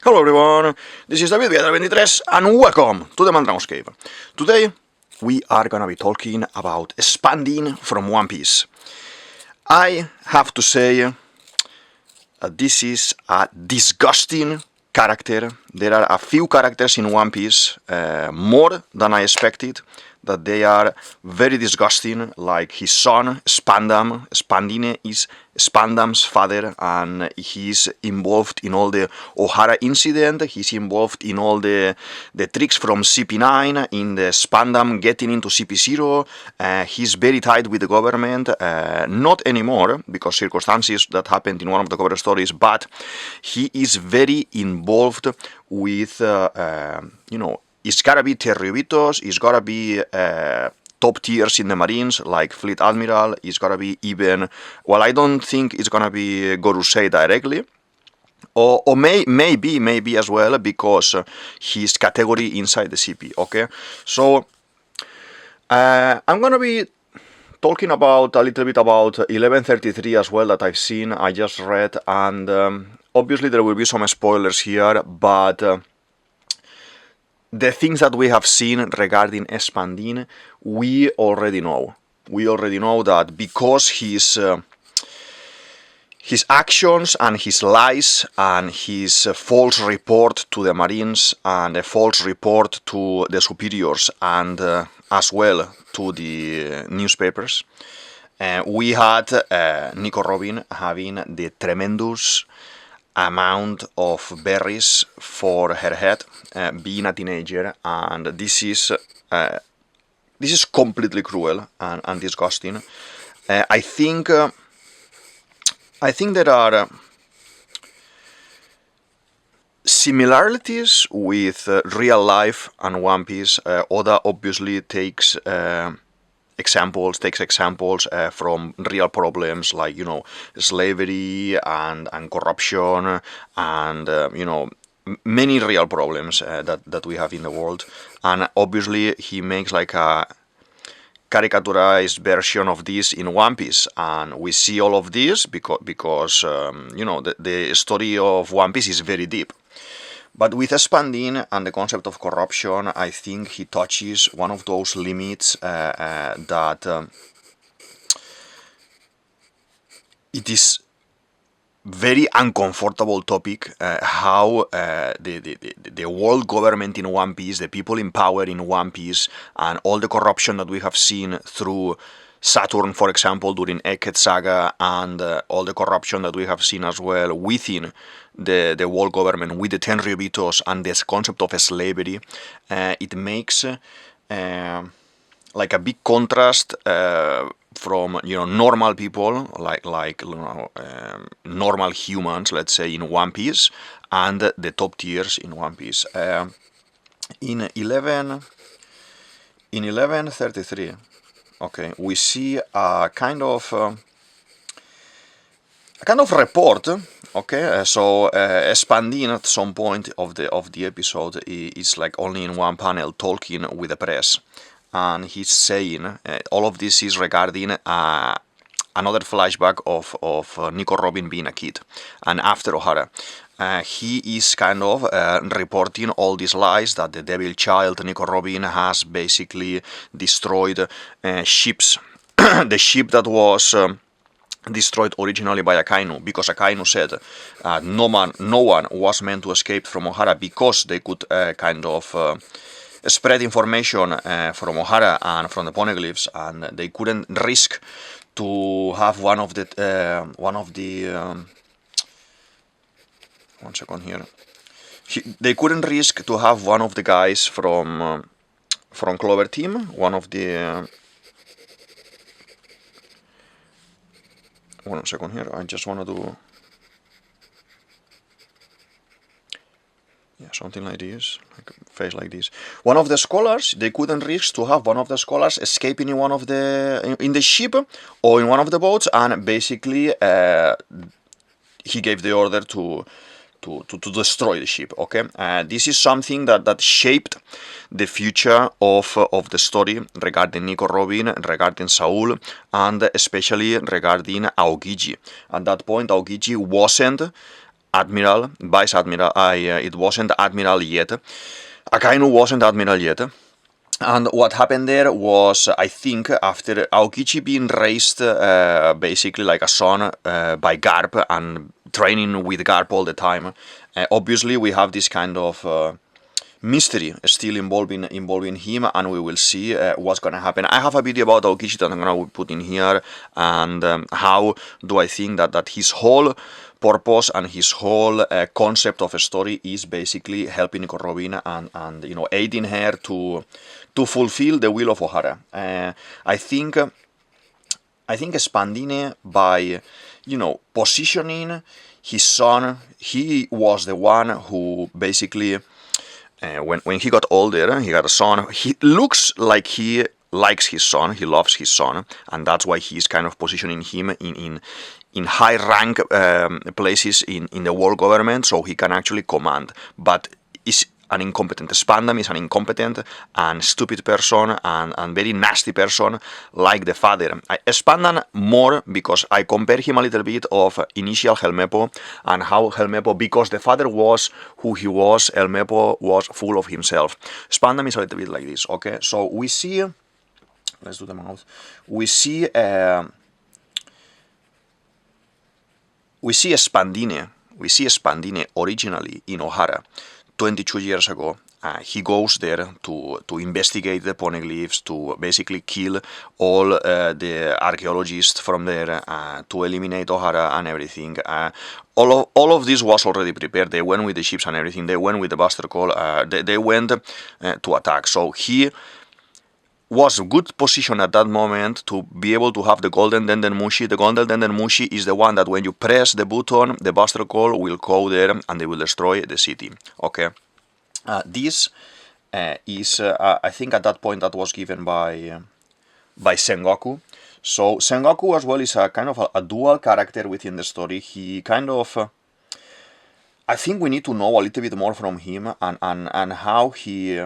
Hello everyone, this is DavidViadel23 and welcome to the Mandrago's Cave. Today we are gonna be talking about Spandine from One Piece. I have to say this is a disgusting character. There are a few characters in One Piece, more than I expected, that they are very disgusting, like his son, Spandam. Spandine is Spandam's father, and he's involved in all the Ohara incident. He's involved in all the tricks from CP9, in the Spandam getting into CP0. He's very tight with the government, not anymore, because circumstances that happened in one of the cover stories, but he is very involved with, it's gotta be Terribitos, it's gotta be top tiers in the Marines, like Fleet Admiral, it's gotta be even, well, I don't think it's gonna be Gorosei directly, or maybe as well, because his category inside the CP, okay? So, I'm gonna be talking about a little bit about 1133 as well, that I've seen, I just read, and obviously there will be some spoilers here, but the things that we have seen regarding Spandine, we already know. We already know that because his actions and his lies and his false report to the Marines and a false report to the superiors and as well to the newspapers, we had Nico Robin having the tremendous amount of berries for her head, being a teenager, and this is completely cruel and disgusting. I think there are similarities with real life and One Piece. Oda obviously takes examples from real problems like, slavery and corruption and, many real problems that we have in the world. And obviously he makes like a caricaturized version of this in One Piece, and we see all of this because the story of One Piece is very deep. But with Spandine and the concept of corruption, I think he touches one of those limits that it is very uncomfortable topic, how the world government in One Piece, the people in power in One Piece, and all the corruption that we have seen through Saturn, for example, during Egghead Saga, and all the corruption that we have seen as well within the world government with the Tenryubitos and this concept of slavery, it makes like a big contrast from normal people, like normal humans, let's say, in One Piece, and the top tiers in One Piece. In 1133. Okay, we see a kind of report. Okay, so Spandine at some point of the episode is like only in one panel talking with the press, and he's saying all of this is regarding another flashback of Nico Robin being a kid, and after Ohara. He is kind of reporting all these lies that the devil child Nico Robin has basically destroyed ships. The ship that was destroyed originally by Akainu, because Akainu said no one was meant to escape from Ohara because they could spread information from Ohara and from the poneglyphs, and they couldn't risk to have one of the one second here. They couldn't risk to have one of the guys from Clover Team, one of the. One second here. I just want to do. Yeah, something like this, like a face like this. One of the scholars, they couldn't risk to have one of the scholars escaping in the ship or in one of the boats, and basically he gave the order to destroy the ship. Okay, this is something that shaped the future of the story regarding Nico Robin, regarding Saul, and especially regarding Aokiji. At that point, Aokiji wasn't admiral, vice admiral. It wasn't admiral yet. Akainu wasn't admiral yet. And what happened there was, I think, after Aokichi being raised basically like a son by Garp and training with Garp all the time, obviously we have this kind of mystery still involving him, and we will see what's gonna happen. I have a video about Aokichi that I'm gonna put in here, and how do I think that his whole purpose and his whole concept of a story is basically helping Nico Robin and you know, aiding her to fulfill the will of Ohara. I think Spandine, by, you know, positioning his son, he was the one who basically, when he got older, he got a son. He looks like he likes his son, he loves his son, and that's why he's kind of positioning him in high rank places in the world government, so he can actually command. But is an incompetent. Spandam is an incompetent and stupid person and very nasty person like the father. Spandam more because I compare him a little bit of initial Helmeppo, and how Helmeppo, because the father was who he was, Helmeppo was full of himself. Spandam is a little bit like this, okay? So we see, let's do the mouth. We see Spandine originally in Ohara 22 years ago. He goes there to investigate the poneglyphs, to basically kill all the archaeologists from there, to eliminate Ohara and everything. All of this was already prepared. They went with the ships and everything. They went with the Buster Call. They went to attack. So he was a good position at that moment to be able to have the Golden Denden Mushi. The Golden Denden Mushi is the one that when you press the button, the Buster Call will go there and they will destroy the city. Okay. This is, I think at that point that was given by Sengoku. So Sengoku as well is a kind of a dual character within the story. He kind of, I think we need to know a little bit more from him and how he,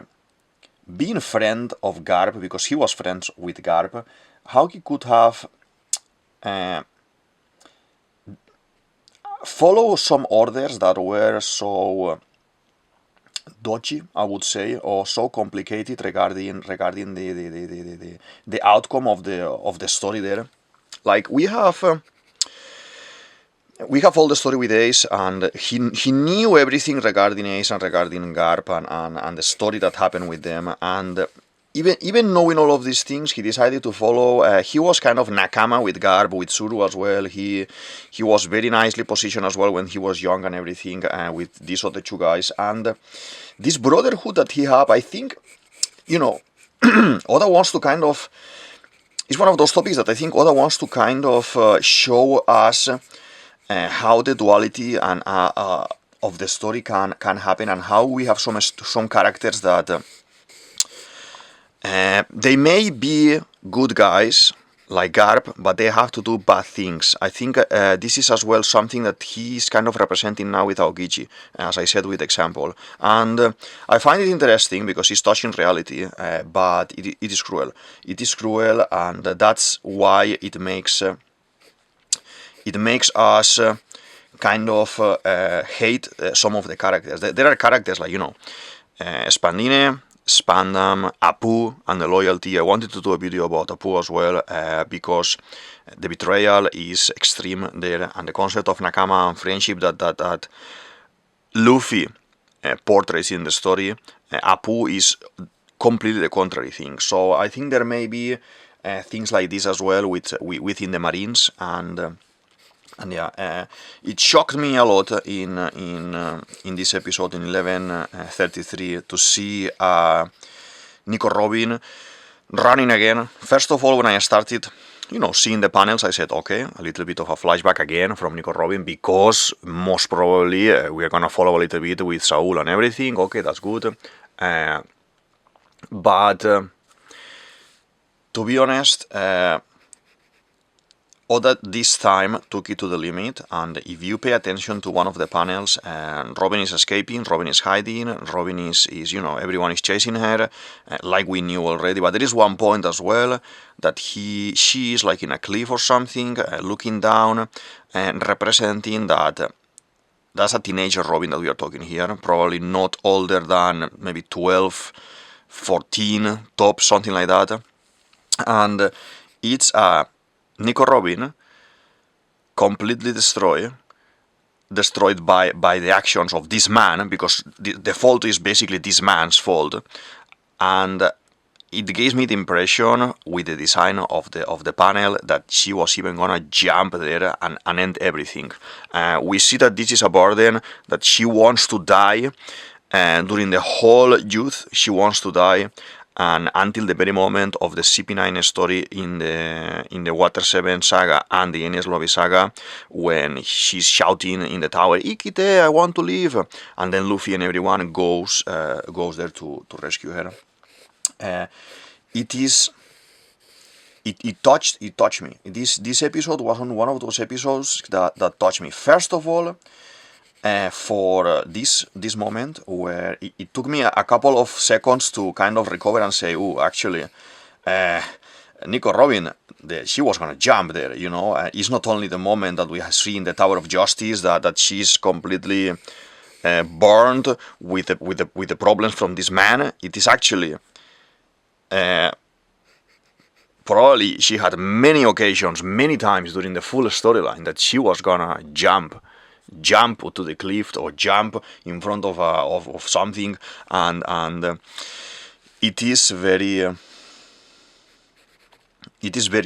being a friend of Garp, because he was friends with Garp, how he could have follow some orders that were so dodgy, I would say, or so complicated regarding the outcome of the story there. Like we have all the story with Ace, and he knew everything regarding Ace and regarding Garp and the story that happened with them, and even knowing all of these things, he decided to follow. He was kind of nakama with Garp, with Suru as well. He was very nicely positioned as well when he was young and everything, with these other two guys. And this brotherhood that he have, I think, you know, Oda wants to kind of, it's one of those topics that I think Oda wants to kind of show us how the duality and of the story can happen, and how we have some characters that they may be good guys like Garp, but they have to do bad things. I think this is as well something that he's kind of representing now with Aokichi, as I said with example. And I find it interesting because it's touching reality, but it is cruel. It is cruel, and that's why it makes us kind of hate some of the characters. There are characters like, you know, Spandine, Spandam, Apu, and the loyalty. I wanted to do a video about Apu as well, because the betrayal is extreme there, and the concept of Nakama and friendship that Luffy portrays in the story, Apu is completely the contrary thing. So I think there may be things like this as well within the Marines, and yeah, it shocked me a lot in this episode in 1133 to see Nico Robin running again. First of all, when I started, you know, seeing the panels, I said, okay, a little bit of a flashback again from Nico Robin, because most probably we're gonna follow a little bit with Saul and everything. Okay, that's good. But to be honest, Oda this time took it to the limit, and if you pay attention to one of the panels, Robin is escaping, Robin is hiding, Robin is you know, everyone is chasing her, like we knew already. But there is one point as well that she is like in a cliff or something, looking down, and representing that that's a teenager Robin that we are talking here, probably not older than maybe 12, 14, top, something like that. And it's a Nico Robin completely destroyed by the actions of this man, because the fault is basically this man's fault. And it gives me the impression with the design of the panel that she was even gonna jump there and end everything. We see that this is a burden that she wants to die, and during the whole youth she wants to die, and until the very moment of the CP9 story in the Water 7 saga and the Enies Lobby saga, when she's shouting in the tower, "Ikite, I want to leave," and then Luffy and everyone goes there to rescue her. It touched me. This episode was one of those episodes that touched me. First of all, for this moment where it took me a couple of seconds to kind of recover and say, "Oh, actually, Nico Robin, she was gonna jump there." It's not only the moment that we have seen the Tower of Justice that she's completely burned with the problems from this man. It is actually probably she had many occasions, many times during the full storyline that she was gonna jump to the cliff or jump in front of something, and it is very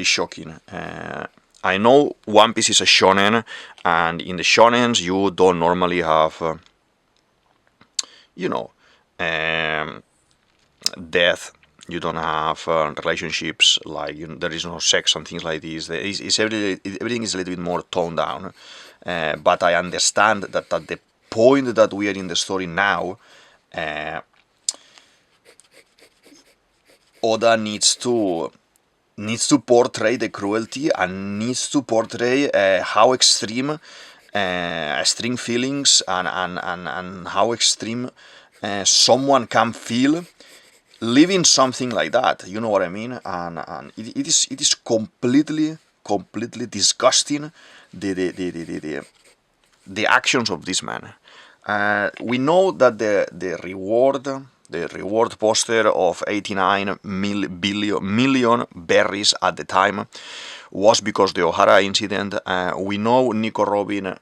shocking. I know One Piece is a shonen, and in the shonens you don't normally have death. You don't have relationships, like there is no sex and things like this. Everything is a little bit more toned down. But I understand that at the point that we are in the story now, Oda needs to portray the cruelty and needs to portray how extreme feelings and how extreme someone can feel living something like that. You know what I mean? And it is completely disgusting, the actions of this man. We know that the reward poster of 89 million berries at the time was because the Ohara incident. We know Nico Robin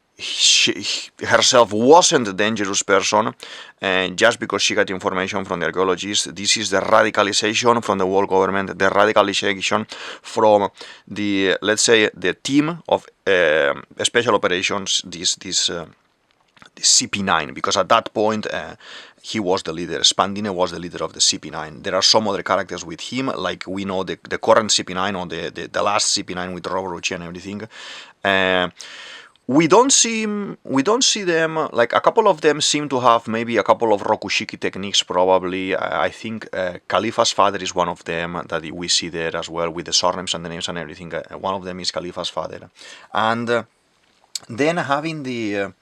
herself wasn't a dangerous person, and just because she got information from the archaeologists. This is the radicalization from the world government, the radicalization from the, let's say, the team of special operations, this CP9, because at that point he was the leader. Spandine was the leader of the CP9. There are some other characters with him, like we know the current CP9 or the last CP9 with Roboruchi and everything. We don't see them, like a couple of them seem to have maybe a couple of Rokushiki techniques probably. I think Khalifa's father is one of them that we see there as well, with the surnames and the names and everything. One of them is Khalifa's father. And then having the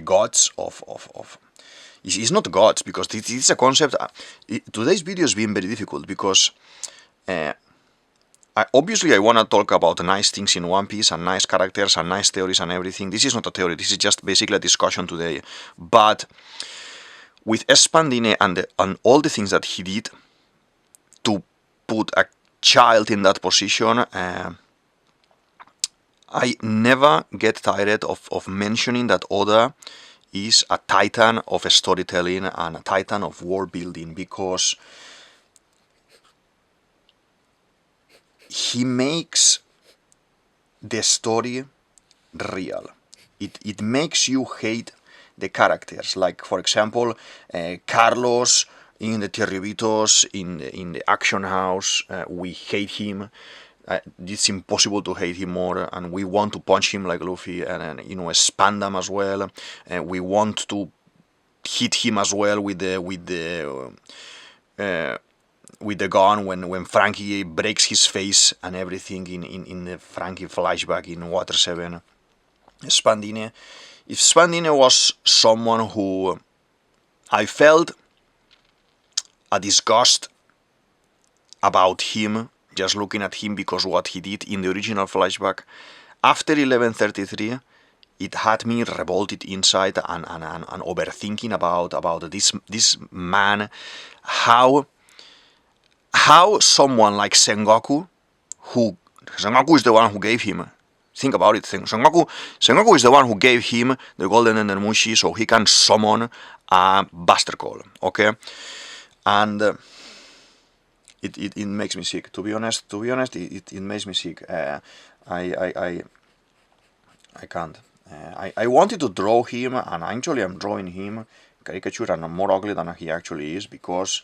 gods of it's not gods, because this is a concept. Today's video has been very difficult because obviously I want to talk about nice things in One Piece and nice characters and nice theories and everything. This is not a theory, this is just basically a discussion today. But with Spandine and all the things that he did to put a child in that position, I never get tired of mentioning that Oda is a titan of storytelling and a titan of world building, because he makes the story real. It makes you hate the characters. Like, for example, Carlos in the Terribitos, in the Action House, we hate him. It's impossible to hate him more, and we want to punch him like Luffy, and Spandam as well. We want to hit him as well with the gun when Frankie breaks his face and everything in the Frankie flashback in Water 7. Spandine. If Spandine was someone who I felt a disgust about him, just looking at him, because what he did in the original flashback, after 1133, it had me revolted inside and overthinking about this man, how someone like Sengoku is the one who gave him. Think about it. Sengoku is the one who gave him the golden Endermushi so he can summon a Buster Call. Okay, and it makes me sick. To be honest, it makes me sick. I can't. I wanted to draw him, and actually I'm drawing him caricature and more ugly than he actually is, because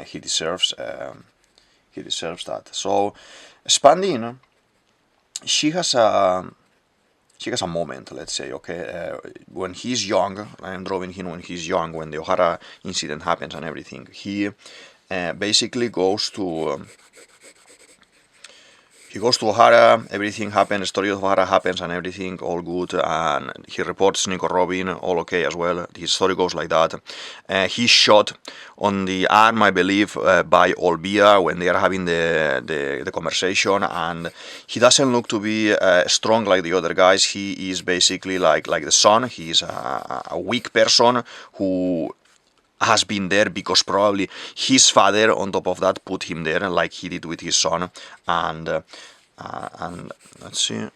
he deserves that. So Spandine, she has a moment, let's say, okay, when he's young. I'm drawing him when he's young, when the Ohara incident happens and everything. He basically goes to Ohara, everything happens, the story of Ohara happens and everything, all good, and he reports Nico Robin, all okay as well. His story goes like that. He's shot on the arm, I believe, by Olbia when they are having the conversation, and he doesn't look to be strong like the other guys. He is basically like the son. He's a weak person who has been there because probably his father, on top of that, put him there, like he did with his son. And let's see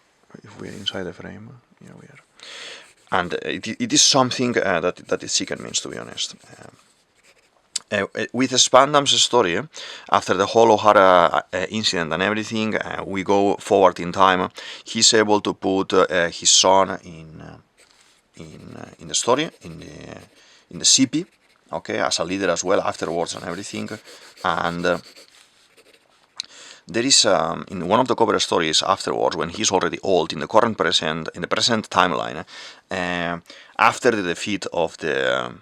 if we're inside the frame. Yeah, we are. And it is something that is sick and means, to be honest. With Spandine's story, after the whole Ohara incident and everything, we go forward in time. He's able to put his son in the story, in the CP. Okay, as a leader as well afterwards and everything. And there is in one of the cover stories afterwards, when he's already old, in the present timeline, after the defeat of the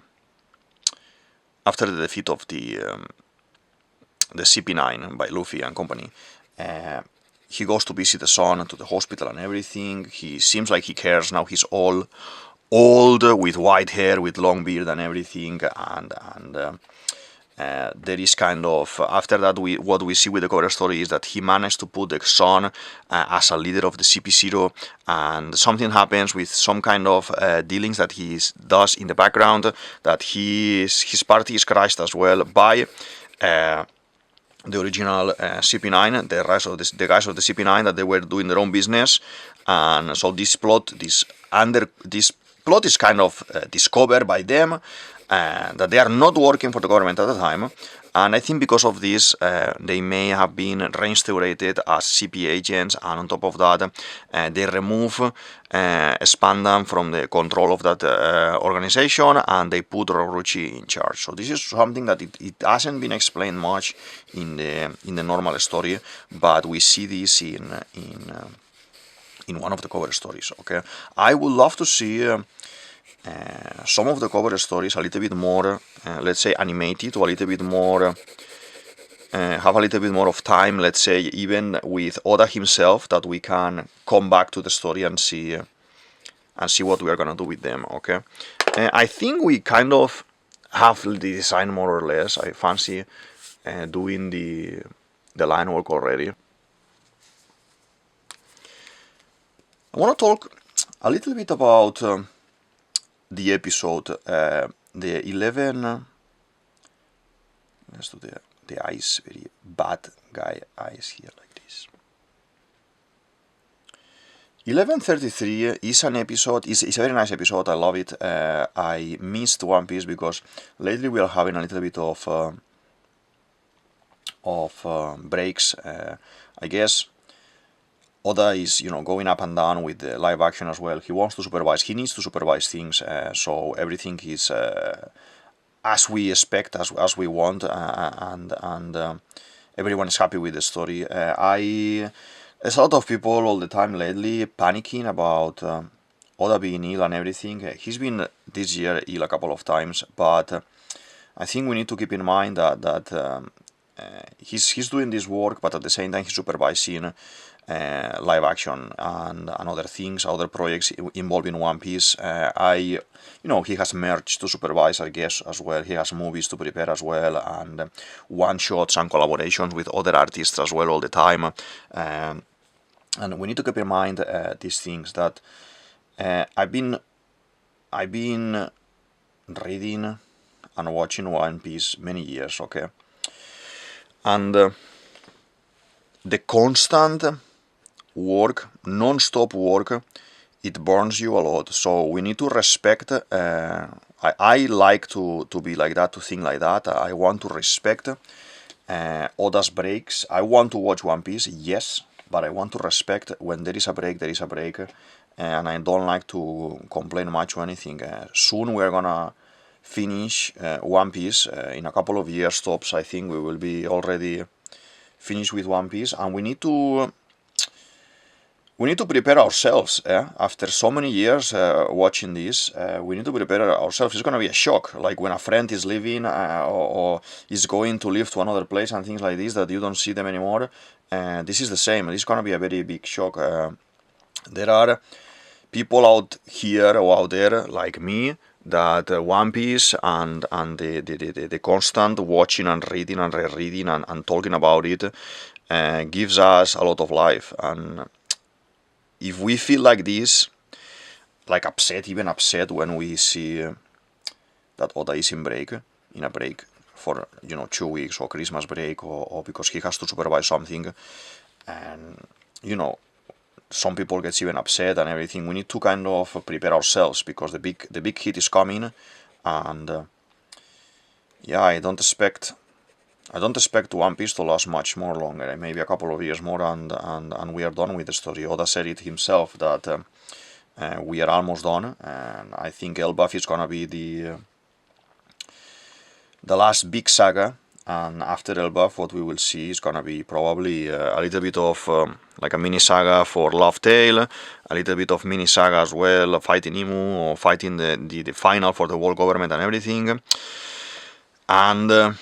CP9 by Luffy and company, he goes to visit the son to the hospital and everything. He seems like he cares now. He's old with white hair, with long beard and everything, and there is kind of, after that, what we see with the cover story is that he managed to put the son as a leader of the CP0, and something happens with some kind of dealings that he does in the background, that his party is crushed as well by the original CP9, the guys of the CP9, that they were doing their own business. And so this plot is kind of discovered by them, that they are not working for the government at the time, and I think because of this they may have been reinstated as CP agents, and on top of that they remove Spandine from the control of that organization, and they put Orochi in charge. So this is something that it hasn't been explained much in the normal story, but we see this in one of the cover stories. Okay, I would love to see some of the cover stories a little bit more, let's say, animated, or a little bit more, have a little bit more of time, let's say, even with Oda himself, that we can come back to the story and see what we are gonna do with them. Okay, I think we kind of have the design more or less. I fancy doing the line work already. I want to talk a little bit about the episode, the 11. Let's do the eyes, very bad guy eyes here, like this. 1133 is an episode. It's a very nice episode. I love it. I missed One Piece because lately we are having a little bit of breaks. I guess Oda is, going up and down with the live action as well. He wants to supervise. He needs to supervise things, so everything is as we expect, as we want, and everyone is happy with the story. There's a lot of people all the time lately panicking about Oda being ill and everything. He's been this year ill a couple of times, but I think we need to keep in mind that he's doing this work, but at the same time he's supervising live action and other things, other projects involving One Piece. He has merged to supervise, I guess, as well. He has movies to prepare as well, and one-shots and collaborations with other artists as well all the time. And we need to keep in mind these things that I've been reading and watching One Piece many years, okay? And the constant work, non-stop work, it burns you a lot. So we need to respect. I like to be like that, to think like that. I want to respect Oda's breaks. I want to watch One Piece, yes, but I want to respect when there is a break, there is a break, and I don't like to complain much or anything. Soon we're gonna finish One Piece. In a couple of years tops, I think we will be already finished with One Piece, and we need to prepare ourselves. After so many years watching this, we need to prepare ourselves. It's gonna be a shock, like when a friend is leaving or is going to live to another place and things like this, that you don't see them anymore. This is the same. It's gonna be a very big shock. There are people out here or out there like me that One Piece and the constant watching and reading and rereading and talking about it gives us a lot of life. And if we feel like this, like upset, even upset when we see that Oda is in a break for 2 weeks or Christmas break or because he has to supervise something, and some people get even upset and everything. We need to kind of prepare ourselves because the big hit is coming, and yeah, I don't expect One Piece to last much more longer. Maybe a couple of years more, and we are done with the story. Oda said it himself that we are almost done, and I think Elbaf is gonna be the last big saga. And after Elbaf, what we will see is gonna be probably a little bit of like a mini saga for Love Tale, a little bit of mini saga as well, fighting Imu or fighting the final for the world government and everything. And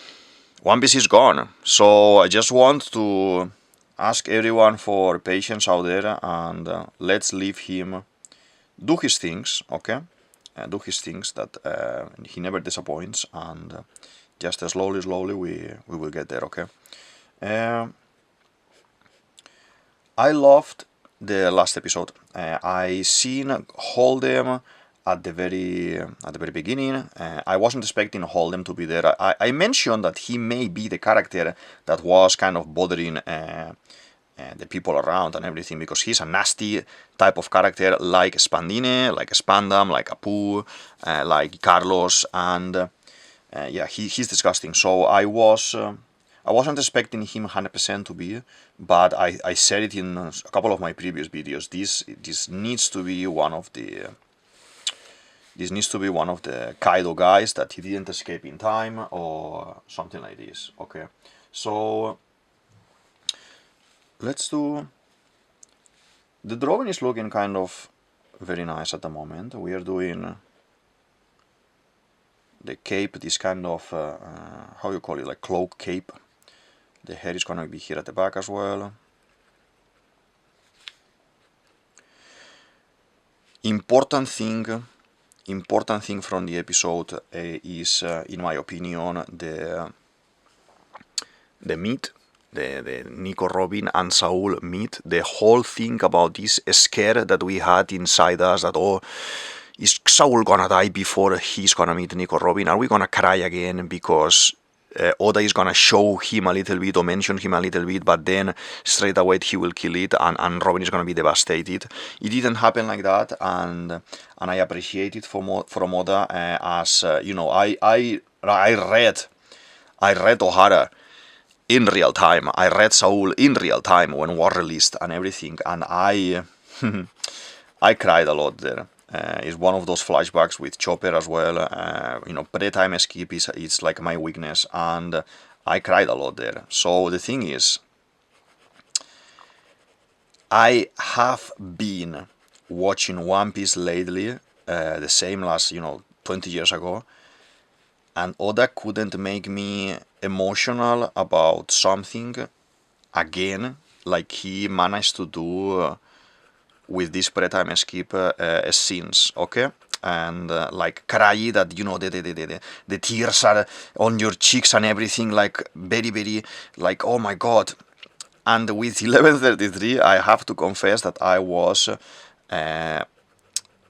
One Piece is gone. So I just want to ask everyone for patience out there, and let's leave him do his things, okay? Do his things, that he never disappoints, and just slowly we will get there, okay? I loved the last episode. I seen Hold'em at the very beginning. I wasn't expecting Hold'em to be there. I mentioned that he may be the character that was kind of bothering the people around and everything, because he's a nasty type of character, like Spandine, like Spandam, like Apu, like Carlos, and yeah, he's disgusting. So I wasn't expecting him 100% to be, but I said it in a couple of my previous videos. This needs to be one of the Kaido guys that he didn't escape in time or something like this. Okay, so let's do. The drawing is looking kind of very nice at the moment. We are doing the cape, this kind of how you call it, like cloak cape. The hair is gonna be here at the back as well. Important thing from the episode is, in my opinion, the meat, the Nico Robin and Saul meet. The whole thing about this scare that we had inside us, that is Saul gonna die before he's gonna meet Nico Robin? Are we gonna cry again because Oda is gonna show him a little bit or mention him a little bit, but then straight away he will kill it, and Robin is gonna be devastated? It didn't happen like that, and I appreciate it from Oda, as I read Ohara in real time. I read Saul in real time when War released and everything, and I cried a lot there. It's one of those flashbacks with Chopper as well. Pre-time skip is like my weakness, and I cried a lot there. So the thing is, I have been watching One Piece lately, the same last 20 years ago, and Oda couldn't make me emotional about something again like he managed to do with this pre-time skip scenes, okay? And like cry, that the tears are on your cheeks and everything, like very, very, like, oh my god, And with 1133, I have to confess that I was,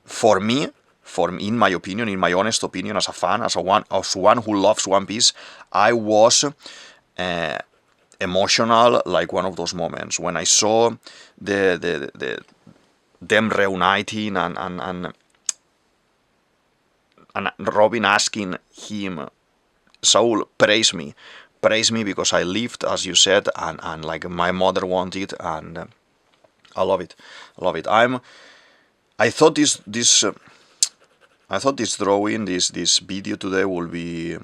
for me, in my opinion, in my honest opinion, as a fan, as one who loves One Piece, I was emotional, like one of those moments when I saw them reuniting and Robin asking him, Saul, praise me because I lived, as you said, and like my mother wanted, and I love it. I thought this drawing, this video today will be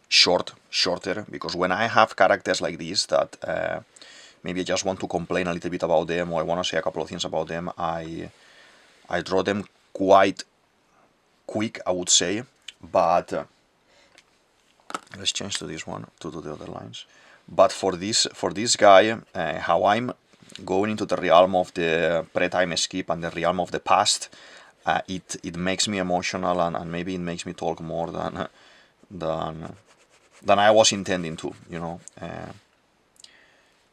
shorter, because when I have characters like this that maybe I just want to complain a little bit about them, or I want to say a couple of things about them, I draw them quite quick, I would say. But let's change to this one to do the other lines. But for this guy, how I'm going into the realm of the pre-time skip and the realm of the past, it makes me emotional, and maybe it makes me talk more than I was intending to, you know.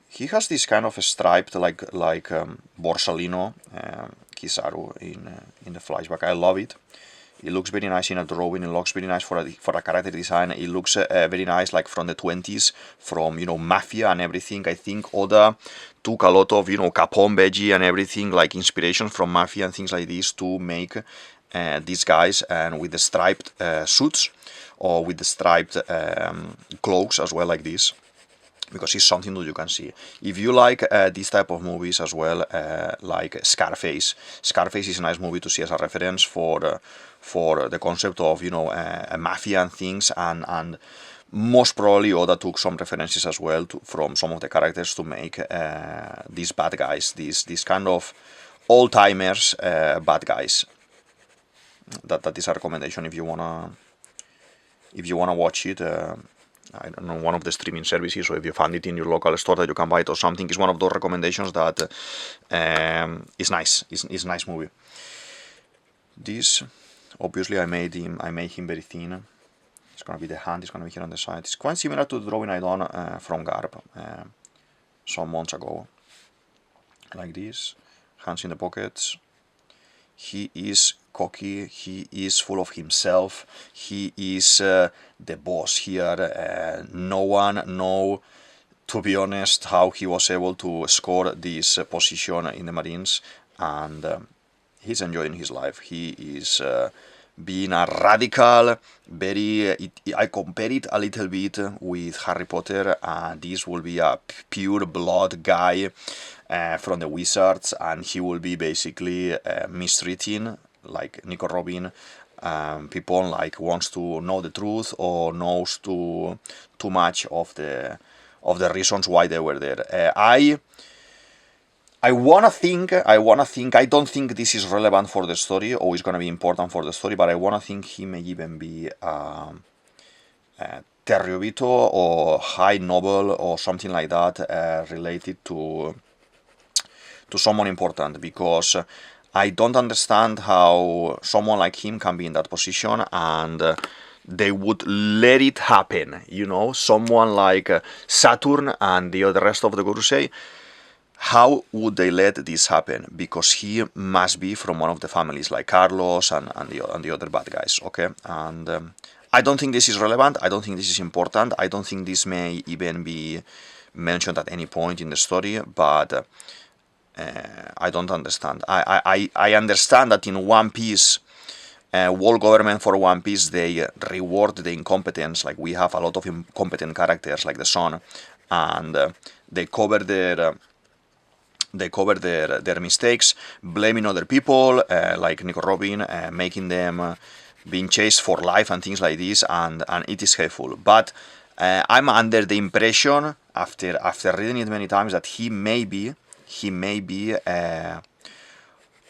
He has this kind of a striped like Borsalino Kizaru in the flashback. I love it. It looks very nice in a drawing. It looks very nice for a character design. It looks very nice, like from the 20s, from, you know, Mafia and everything. I think Oda took a lot of, you know, Capone, Veggie and everything, like inspiration from Mafia and things like this to make these guys, and with the striped suits, or with the striped cloaks as well, like this, because it's something that you can see. If you like this type of movies as well, like Scarface is a nice movie to see as a reference for the concept of, you know, a mafia and things, and most probably Oda took some references as well from some of the characters to make these bad guys, these kind of old-timers bad guys. That is a recommendation if you wanna watch it. I don't know, one of the streaming services, or if you find it in your local store that you can buy it or something, is one of those recommendations that is nice. It's a nice movie. This, obviously, I made him very thin. It's gonna be the hand. It's gonna be here on the side. It's quite similar to the drawing I done from Garb some months ago, like this. Hands in the pockets. He is cocky, he is full of himself, he is the boss here. No one know, to be honest, how he was able to score this position in the Marines, and he's enjoying his life. He is being a radical, I compare it a little bit with Harry Potter. This will be a pure blood guy from the Wizards, and he will be basically mistreating, like Nico Robin, people, like wants to know the truth or knows too much of the reasons why they were there. I wanna think. I don't think this is relevant for the story or is gonna be important for the story, but I wanna think he may even be Terriobito or High Noble or something like that, related to someone important, because I don't understand how someone like him can be in that position and they would let it happen. You know, someone like Saturn and the rest of the Gorosei. How would they let this happen? Because he must be from one of the families, like Carlos and the other bad guys, okay? And I don't think this is relevant. I don't think this is important. I don't think this may even be mentioned at any point in the story, but I don't understand. I understand that in One Piece, world government for One Piece, they reward the incompetence. Like, we have a lot of incompetent characters, like the Sun, and they cover their mistakes, blaming other people, like Nico Robin, making them being chased for life and things like this, and it is hateful. But I'm under the impression, after reading it many times, that he may be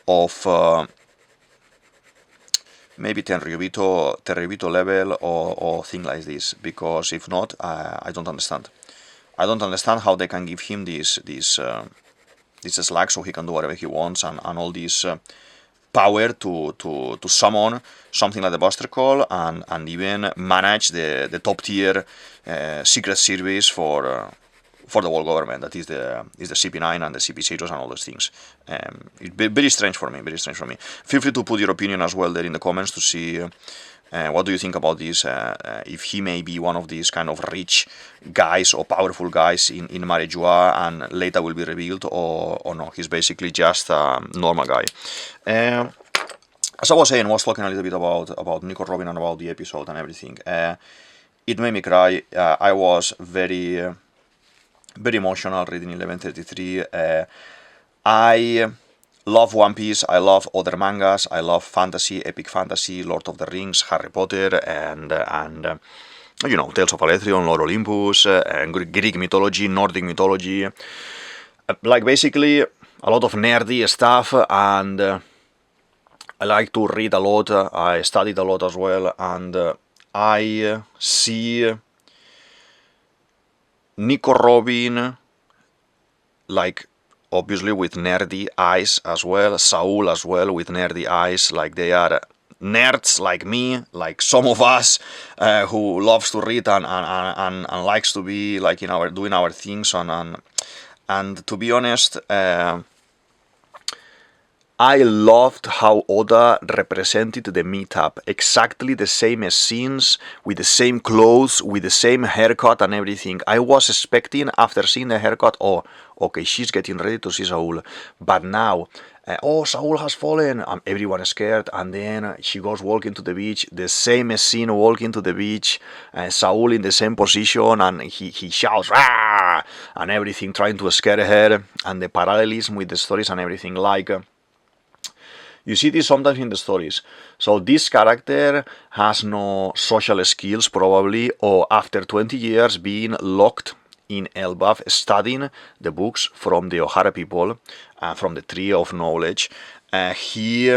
of maybe Terriobito level or thing like this, because if not, I don't understand. I don't understand how they can give him this slack so he can do whatever he wants, and all this power to summon something like the Buster Call and even manage the top tier secret service for for the world government. That is the CP9 and the CP zeros and all those things. It's very strange for me. Very strange for me. Feel free to put your opinion as well there in the comments to see. What do you think about this? If he may be one of these kind of rich guys or powerful guys in Marejua and later will be revealed, or no, he's basically just a normal guy. As I was saying, I was talking a little bit about Nico Robin and about the episode and everything. It made me cry. I was very emotional reading 1133. I love One Piece, I love other mangas, I love fantasy, epic fantasy, Lord of the Rings, Harry Potter, and you know, Tales of Alethion, Lord Olympus, and Greek mythology, Nordic mythology, like basically a lot of nerdy stuff, and I like to read a lot, I studied a lot as well, and I see Nico Robin, like, obviously with nerdy eyes as well, Saul as well with nerdy eyes, like they are nerds like me, like some of us who loves to read and likes to be like in doing our things and to be honest, I loved how Oda represented the meetup. Exactly the same scenes, with the same clothes, with the same haircut and everything. I was expecting, after seeing the haircut, oh, okay, she's getting ready to see Saul. But now, oh, Saul has fallen. Everyone is scared. And then she goes walking to the beach. The same scene walking to the beach. Saul in the same position. And he shouts, "Rah!" and everything, trying to scare her. And the parallelism with the stories and everything. Like... you see this sometimes in the stories. So this character has no social skills probably, or after 20 years being locked in Elbaf studying the books from the Ohara people, from the Tree of Knowledge, he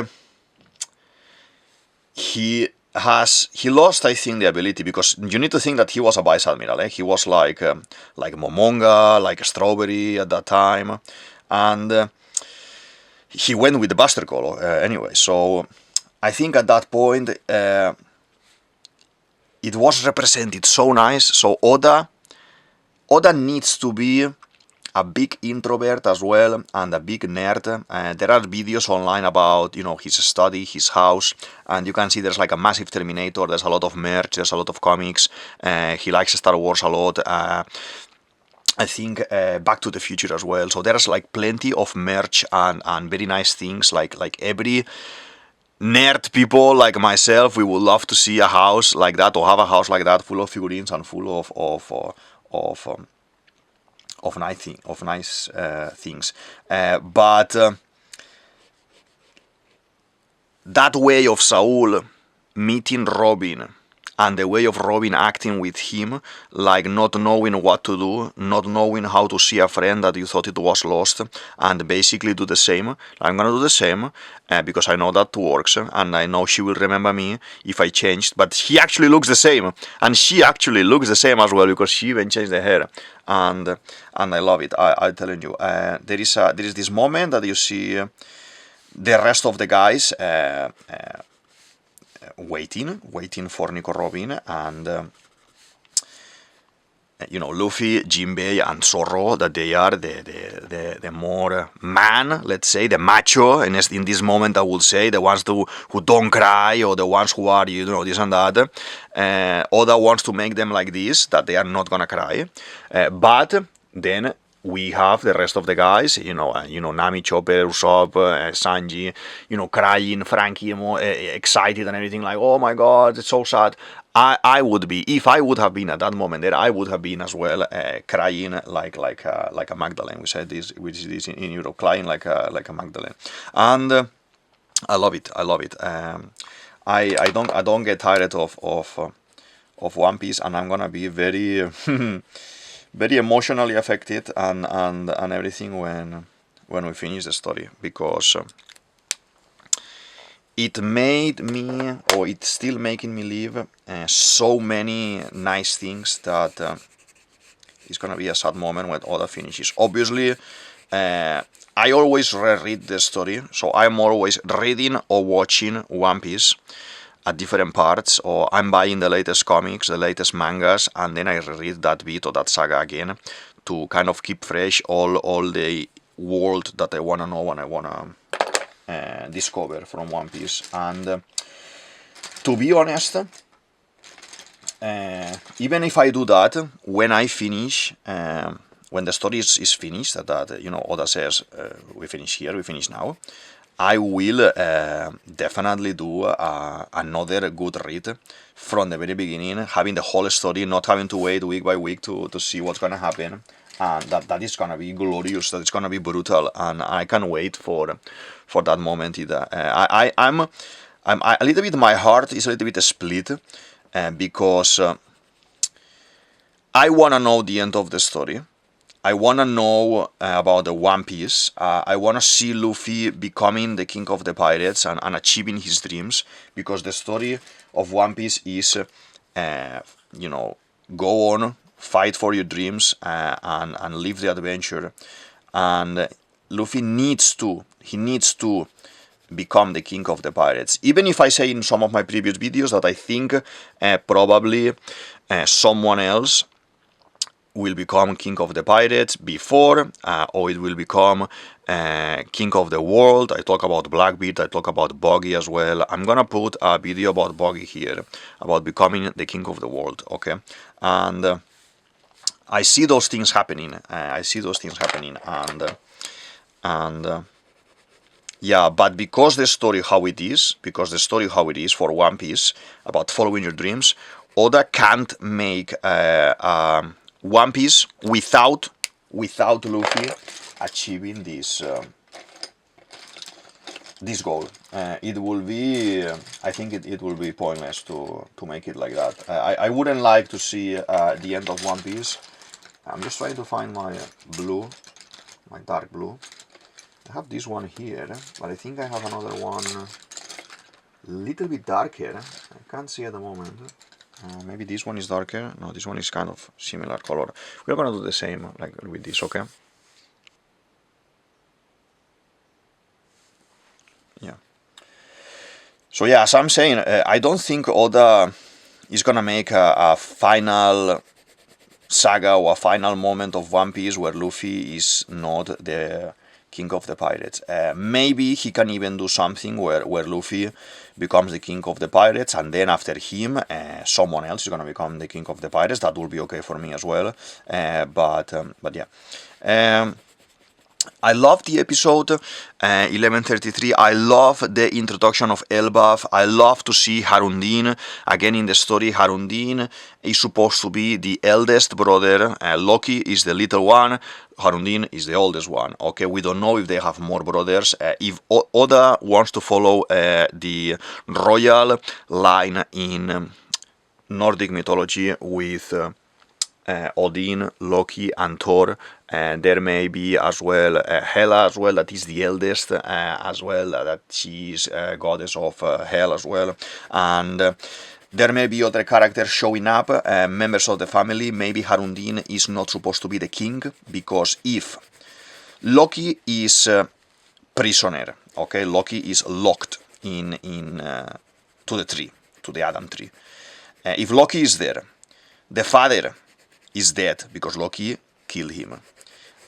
lost, I think, the ability, because you need to think that he was a vice admiral. He was like Momonga, like Strawberry at that time, and he went with the Buster Call anyway, so I think at that point it was represented so nice. So Oda needs to be a big introvert as well and a big nerd. There are videos online about, you know, his study, his house, and you can see there's like a massive Terminator, there's a lot of merch, there's a lot of comics, he likes Star Wars a lot. I think Back to the Future as well. So there's like plenty of merch and very nice things. Like every nerd people like myself, we would love to see a house like that, or have a house like that, full of figurines and full of nice things. But that way of Saul meeting Robin, and the way of Robin acting with him, like not knowing what to do, not knowing how to see a friend that you thought it was lost, and basically do the same. I'm gonna do the same, because I know that works, and I know she will remember me if I changed, but he actually looks the same, and she actually looks the same as well, because she even changed the hair, and I love it. I'm telling you, there is this moment that you see the rest of the guys waiting for Nico Robin, and you know, Luffy, Jinbei, and Zoro, that they are the more man, let's say, the macho, and in this moment I would say, the ones who don't cry, or the ones who are, you know, this and that. Oda wants to make them like this, that they are not gonna cry, but then we have the rest of the guys, you know, Nami, Chopper, Usopp, Sanji, you know, crying, Frankie, excited and everything, like, oh my god, it's so sad. I would be, if I would have been at that moment there, I would have been as well, crying like a Magdalene. We said this, which is in Europe, crying like a Magdalene, and I love it. I don't get tired of One Piece, and I'm gonna be very very emotionally affected and everything when we finish the story, because it made me, or it's still making me live so many nice things that it's gonna be a sad moment when Oda finishes. Obviously, I always reread the story, so I'm always reading or watching One Piece at different parts, or I'm buying the latest comics, the latest mangas, and then I reread that bit or that saga again to kind of keep fresh all the world that I wanna know and I wanna discover from One Piece. And to be honest, even if I do that, when I finish, when the story is finished, that you know, Oda says we finish here, we finish now, I will definitely do another good read from the very beginning, having the whole story, not having to wait week by week to see what's gonna happen, and that is gonna be glorious, that it's gonna be brutal, and I can't wait for that moment either. I'm a little bit, my heart is a little bit split, because I wanna know the end of the story. I wanna know about the One Piece. I wanna see Luffy becoming the king of the pirates and achieving his dreams, because the story of One Piece is, you know, go on, fight for your dreams, and live the adventure. And Luffy needs to become the king of the pirates. Even if I say in some of my previous videos that I think probably someone else will become king of the pirates before, or it will become king of the world. I talk about Blackbeard, I talk about Buggy as well. I'm gonna put a video about Buggy here, about becoming the king of the world, okay? And I see those things happening. And yeah, but because the story how it is for One Piece, about following your dreams, Oda can't make One Piece without Luffy achieving this goal. It will be, I think it will be pointless to make it like that. I wouldn't like to see the end of One Piece. I'm just trying to find my blue, my dark blue. I have this one here, but I think I have another one a little bit darker. I can't see at the moment. Maybe this one is darker. No, this one is kind of similar color. We're gonna do the same like with this, okay? Yeah. So yeah, as I'm saying, I don't think Oda is gonna make a final saga or a final moment of One Piece where Luffy is not the king of the pirates. Maybe he can even do something where Luffy becomes the king of the pirates, and then after him someone else is going to become the king of the pirates. That will be okay for me as well. But yeah. I love the episode 1133. I love the introduction of Elbaf. I love to see Harundin again in the story. Harundin is supposed to be the eldest brother. Loki is the little one. Harundin is the oldest one. Okay, we don't know if they have more brothers. If Oda wants to follow the royal line in Nordic mythology with Odin, Loki, and Thor. There may be as well Hela as well, that is the eldest as well, that she is goddess of hell as well. And there may be other characters showing up, members of the family. Maybe Harundin is not supposed to be the king, because if Loki is prisoner, okay, Loki is locked in to the tree, to the Adam tree. If Loki is there, the father is dead because Loki killed him.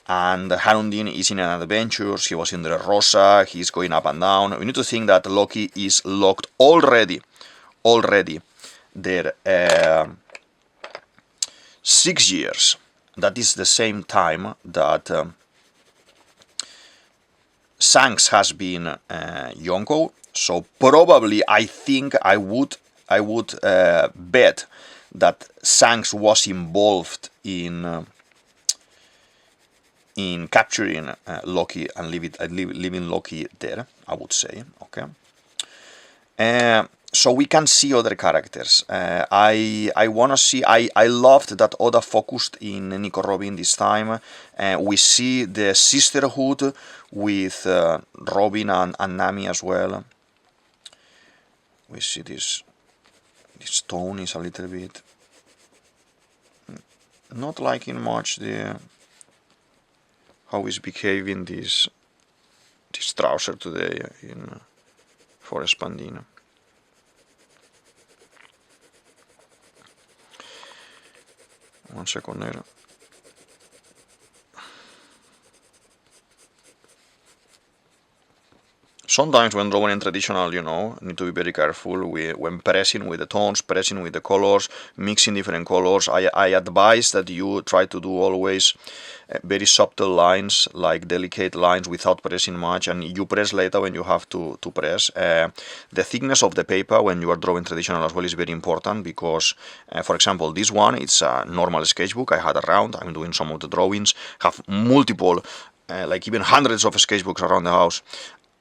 And Harundin is in an adventure, he was in the Rosa, he's going up and down. We need to think that Loki is locked already there 6 years. That is the same time that Shanks has been Yonko. So probably I think I would bet that Shanks was involved in capturing Loki and leaving Loki there, I would say, okay? So we can see other characters. I wanna see, I loved that Oda focused in Nico Robin this time. We see the sisterhood with Robin and Nami as well. We see this tone is a little bit not liking much the how he's behaving this trouser today in Forest Spandine. One second there. Sometimes when drawing in traditional, you know, need to be very careful when pressing with the tones, pressing with the colors, mixing different colors. I advise that you try to do always very subtle lines, like delicate lines without pressing much, and you press later when you have to press. The thickness of the paper when you are drawing traditional as well is very important because, for example, this one, it's a normal sketchbook I had around. I'm doing some of the drawings, have multiple, like even hundreds of sketchbooks around the house.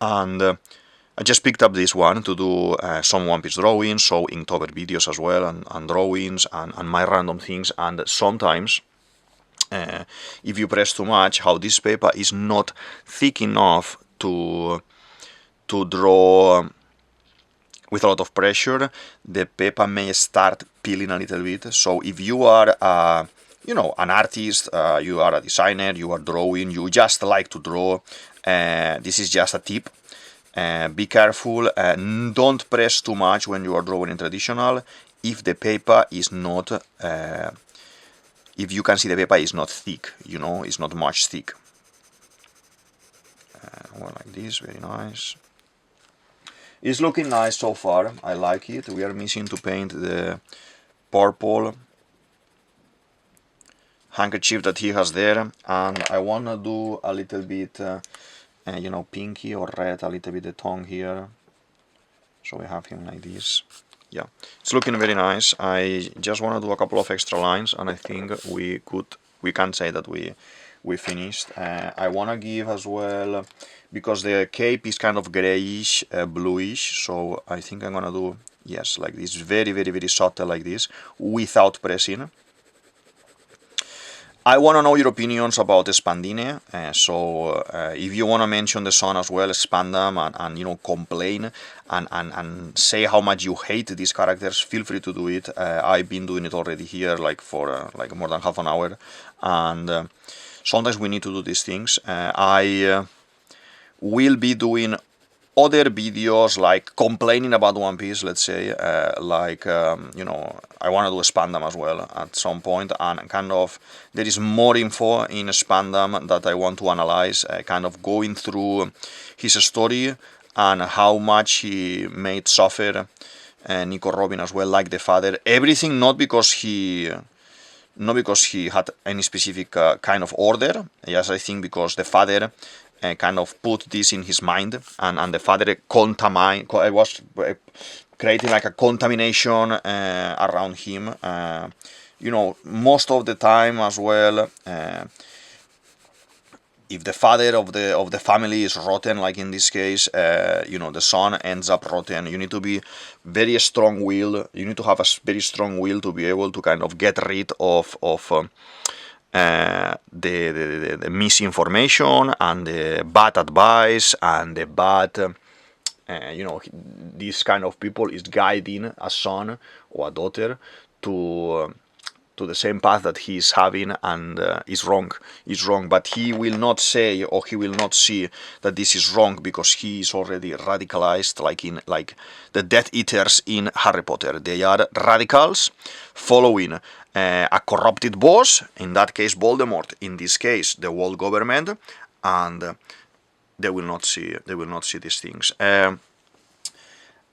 And I just picked up this one to do some One Piece drawings, so Inktober videos as well, and drawings, and my random things. And sometimes, if you press too much, how this paper is not thick enough to draw with a lot of pressure, the paper may start peeling a little bit. So if you are you know, an artist, you are a designer, you are drawing, you just like to draw, this is just a tip. Be careful, don't press too much when you are drawing in traditional if the paper is not, if you can see the paper is not thick, you know, it's not much thick. Well, like this, very nice. It's looking nice so far, I like it. We are missing to paint the purple handkerchief that he has there, and I want to do a little bit, you know, pinky or red, a little bit the tongue here, so we have him like this. Yeah, it's looking very nice. I just want to do a couple of extra lines, and I think we can say that we finished. I want to give as well, because the cape is kind of grayish, bluish, so I think I'm gonna do, yes, like this, very, very, very subtle like this, without pressing. I want to know your opinions about Spandine, so if you want to mention the sun as well, spam them and you know, complain and say how much you hate these characters, feel free to do it. I've been doing it already here like for like more than half an hour, and sometimes we need to do these things. I will be doing other videos like complaining about One Piece, let's say, you know, I want to do a Spandam as well at some point, and kind of there is more info in Spandam that I want to analyze, kind of going through his story and how much he made suffer Nico Robin as well, like the father. Everything not because he had any specific kind of order, yes, I think because the father kind of put this in his mind, and the father was creating like a contamination around him. You know, most of the time as well, if the father of the family is rotten, like in this case, you know, the son ends up rotten. You need to be very strong-willed. You need to have a very strong will to be able to kind of get rid of the misinformation and the bad advice and the bad, you know, this kind of people is guiding a son or a daughter to the same path that he is having, and is wrong. It's wrong, but he will not say, or he will not see that this is wrong because he is already radicalized, like the Death Eaters in Harry Potter. They are radicals following a corrupted boss, in that case Voldemort, in this case the world government, and they will not see these things.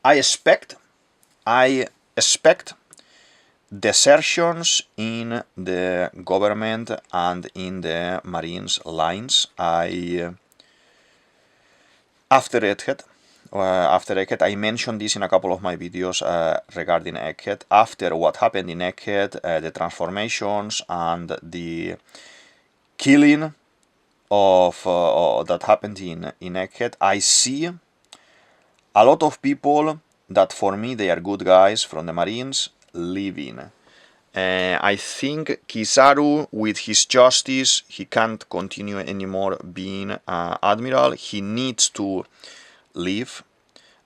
I expect desertions in the government and in the Marines lines. After Egghead, I mentioned this in a couple of my videos regarding Egghead. After what happened in Egghead, the transformations and the killing of that happened in Egghead, I see a lot of people that for me they are good guys from the Marines leaving. I think Kizaru, with his justice, he can't continue anymore being admiral. He needs to leave.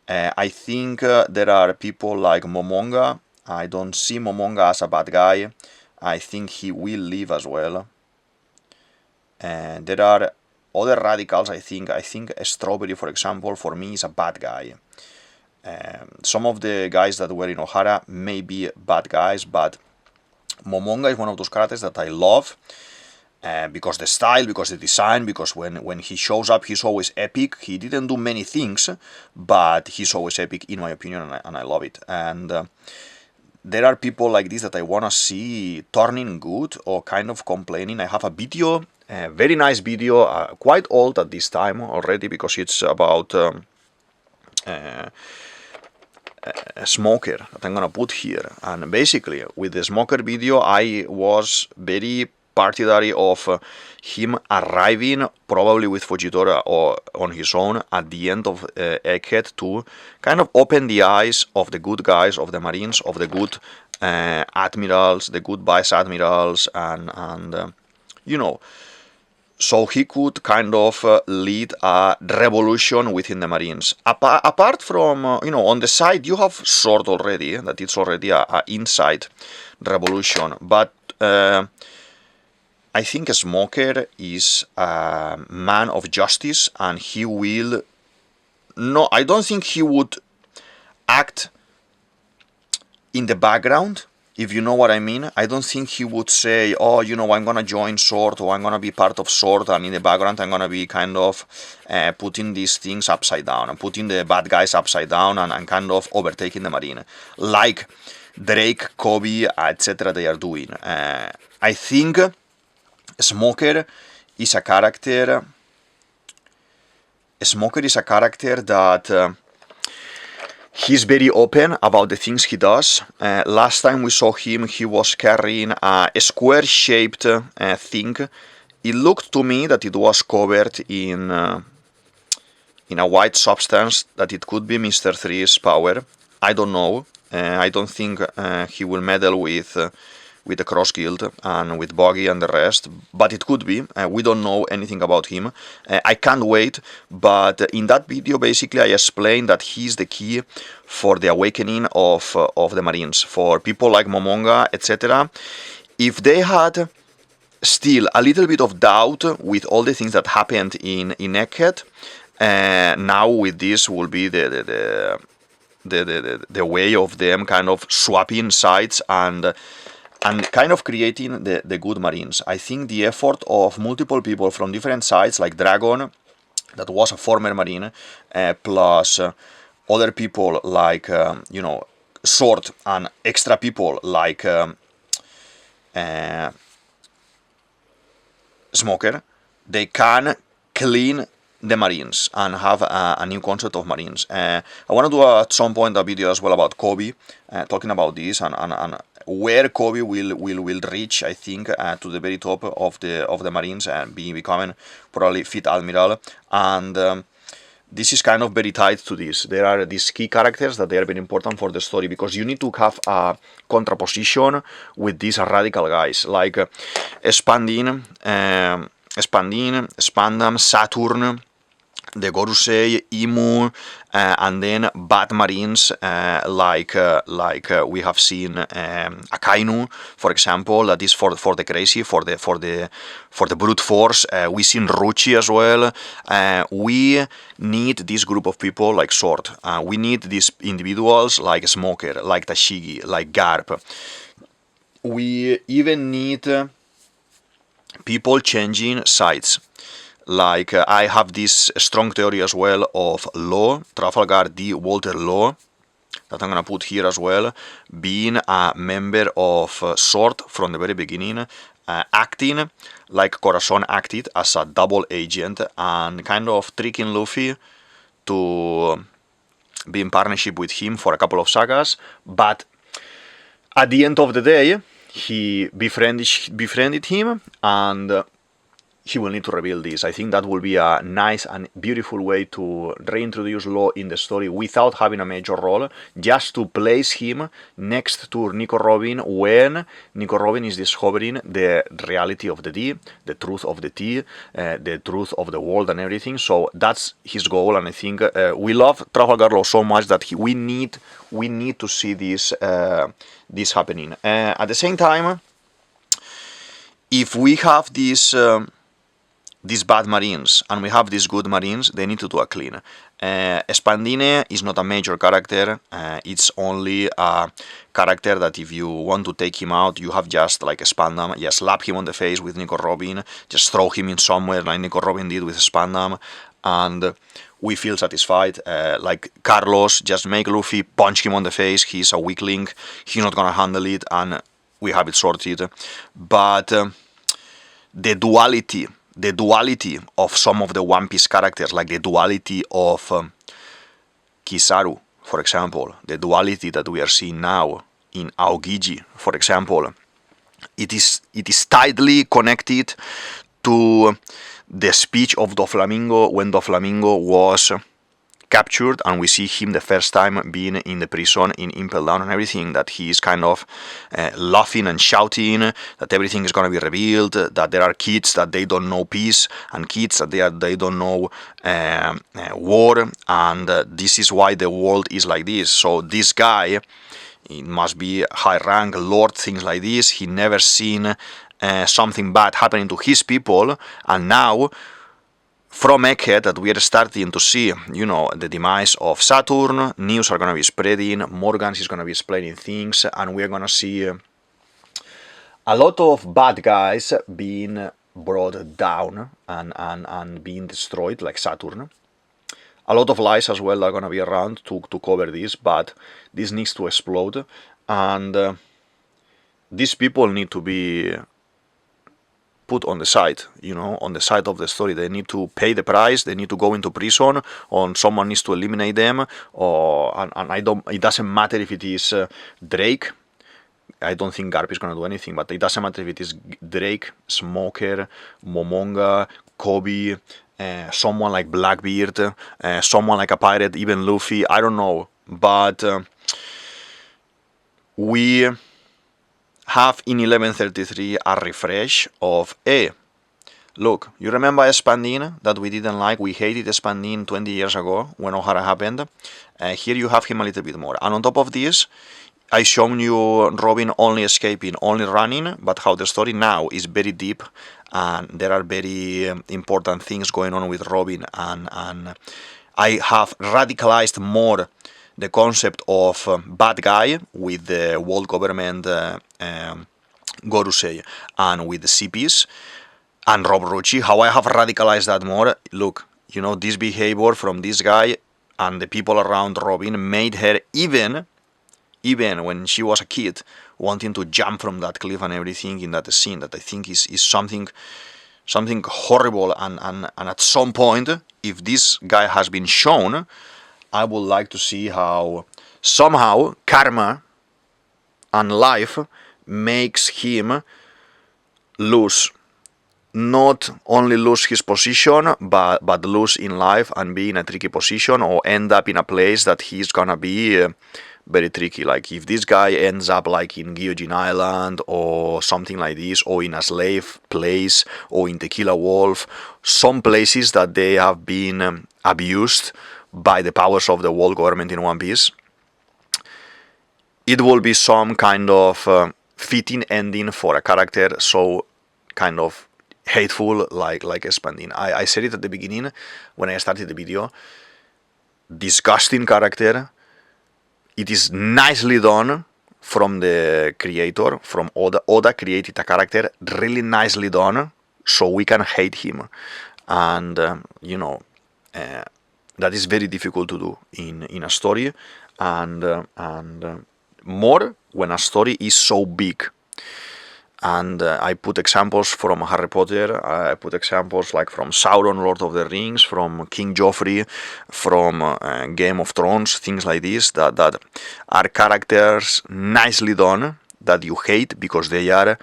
I think there are people like Momonga. I don't see Momonga as a bad guy. I think he will leave as well. There are other radicals. I think Strawberry, for example, for me is a bad guy. Some of the guys that were in Ohara may be bad guys, but Momonga is one of those characters that I love. because the style, because the design, because when he shows up, he's always epic. He didn't do many things, but he's always epic, in my opinion, and I love it. And there are people like this that I want to see turning good or kind of complaining. I have a video, a very nice video, quite old at this time already, because it's about a smoker that I'm gonna put here. And basically, with the smoker video, I was very partidary of him arriving probably with Fujitora or on his own at the end of Egghead to kind of open the eyes of the good guys, of the Marines, of the good admirals, the good vice admirals, and you know, so he could kind of lead a revolution within the Marines. Apart from, you know, on the side you have Sword already, that it's already a inside revolution, but I think Smoker is a man of justice, and he will... No, I don't think he would act in the background, if you know what I mean. I don't think he would say, oh, you know, I'm gonna join Sword, or I'm gonna be part of Sword, and in the background I'm gonna be kind of putting these things upside down, and putting the bad guys upside down, and kind of overtaking the Marine, like Drake, Kobe, etc. they are doing. I think Smoker is a character that he's very open about the things he does. Last time we saw him, he was carrying a square-shaped thing. It looked to me that it was covered in a white substance, that it could be Mr. 3's power. I don't know. I don't think he will meddle with the Cross Guild and with Boggy and the rest, but it could be. We don't know anything about him. I can't wait, but in that video basically I explained that he's the key for the awakening of the Marines, for people like Momonga, etc. If they had still a little bit of doubt with all the things that happened in Egghead, now with this will be the way of them kind of swapping sides and kind of creating the good Marines. I think the effort of multiple people from different sides, like Dragon, that was a former Marine, plus other people like, you know, Sword, and extra people like Smoker, they can clean the Marines and have a new concept of Marines. I want to do at some point a video as well about Kobe, talking about this and where Kobe will reach, I think, to the very top of the Marines and becoming probably Fifth Admiral. And this is kind of very tied to this. There are these key characters that they are very important for the story, because you need to have a contraposition with these radical guys like Spandine, Spandam, Saturn, the Gorusei, Imu, and then bad Marines like we have seen Akainu, for example, that is for the crazy, for the brute force. We seen Ruchi as well. We need this group of people like Sword. We need these individuals like Smoker, like Tashigi, like Garp. We even need people changing sides. Like, I have this strong theory as well of Law, Trafalgar D. Walter Law, that I'm gonna put here as well, being a member of Sword from the very beginning, acting like Corazon acted as a double agent, and kind of tricking Luffy to be in partnership with him for a couple of sagas, but at the end of the day, he befriended him, and he will need to reveal this. I think that will be a nice and beautiful way to reintroduce Law in the story without having a major role, just to place him next to Nico Robin when Nico Robin is discovering the reality of the D, the truth of the T, the truth of the world and everything. So that's his goal, and I think we love Trafalgar Law so much that we need to see this happening. At the same time, if we have this these bad marines and we have these good marines, they need to do a clean. Spandine is not a major character, it's only a character that if you want to take him out, you have just like Spandam, just slap him on the face with Nico Robin, just throw him in somewhere like Nico Robin did with Spandam, and we feel satisfied. Like Carlos, just make Luffy, punch him on the face, he's a weakling, he's not gonna handle it, and we have it sorted. But the duality of some of the One Piece characters, like the duality of Kizaru, for example, the duality that we are seeing now in Aokiji, for example, it is tightly connected to the speech of Doflamingo when Doflamingo was captured, and we see him the first time being in the prison in Impel Down and everything, that he is kind of laughing and shouting that everything is going to be revealed, that there are kids that they don't know peace and kids that they don't know war, and this is why the world is like this. So this guy, it must be high rank, lord, things like this, he never seen something bad happening to his people, and now from Egghead that we are starting to see, you know, the demise of Saturn, news are going to be spreading, Morgans is going to be explaining things, and we're going to see a lot of bad guys being brought down and being destroyed, like Saturn. A lot of lies as well are going to be around to cover this, but this needs to explode, and these people need to be put on the side, you know, on the side of the story. They need to pay the price, they need to go into prison, or someone needs to eliminate them, or and it doesn't matter if it is Drake. I don't think Garp is going to do anything, but it doesn't matter if it is Drake, Smoker, Momonga, Kobe, someone like Blackbeard, someone like a pirate, even Luffy, I don't know, but we have in 1133 a refresh of, hey, look, you remember Spandine that we didn't like? We hated Spandine 20 years ago when Ohara happened. Here you have him a little bit more. And on top of this, I shown you Robin only escaping, only running, but how the story now is very deep, and there are very important things going on with Robin, and I have radicalized more the concept of bad guy with the world government Gorusei and with the CPs and Rob Rucci, how I have radicalized that more. Look, you know, this behavior from this guy and the people around Robin made her even when she was a kid wanting to jump from that cliff and everything in that scene, that I think is something horrible, and at some point, if this guy has been shown, I would like to see how somehow karma and life makes him lose, not only lose his position, but lose in life and be in a tricky position, or end up in a place that he's gonna be very tricky. Like if this guy ends up like in Gyojin Island or something like this, or in a slave place, or in Tequila Wolf, some places that they have been abused by the powers of the world government in One Piece, it will be some kind of fitting ending for a character so kind of hateful like Spandine. I said it at the beginning when I started the video. Disgusting character. It is nicely done from the creator, from Oda. Oda created a character really nicely done, so we can hate him, and you know, that is very difficult to do in a story, and more when a story is so big. And I put examples from Harry Potter, I put examples like from Sauron, Lord of the Rings, from King Joffrey, from Game of Thrones, things like this, that are characters nicely done, that you hate because they are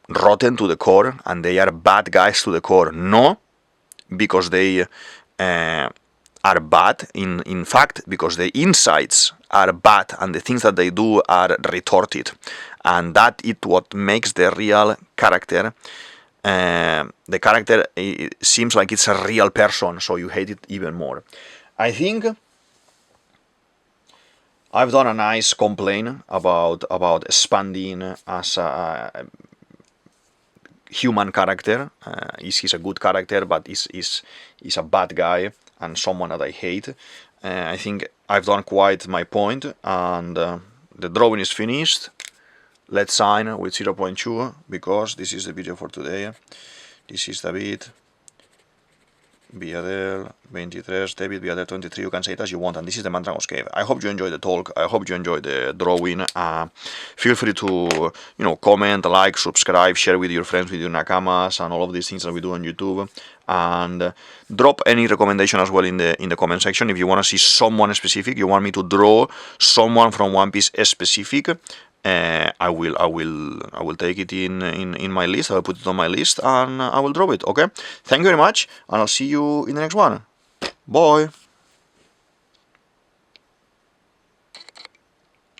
rotten to the core, and they are bad guys to the core. No, because they are bad, in fact, because the insides are bad, and the things that they do are retorted. And that is what makes the real character, the character seems like it's a real person, so you hate it even more. I think I've done a nice complaint about Spandine as a human character. He's a good character, but he's a bad guy and someone that I hate. I think I've done quite my point, and the drawing is finished. Let's sign with 0.2 because this is the video for today. This is DavidViadel23, DavidViadel23, you can say it as you want, and this is the Mandragos Cave. I hope you enjoyed the talk, I hope you enjoyed the drawing. Feel free to, comment, like, subscribe, share with your friends, with your nakamas, and all of these things that we do on YouTube. And drop any recommendation as well in the comment section. If you want to see someone specific, you want me to draw someone from One Piece specific, I will take it in my list. I will put it on my list and I will draw it. Okay, thank you very much, and I'll see you in the next one. Bye.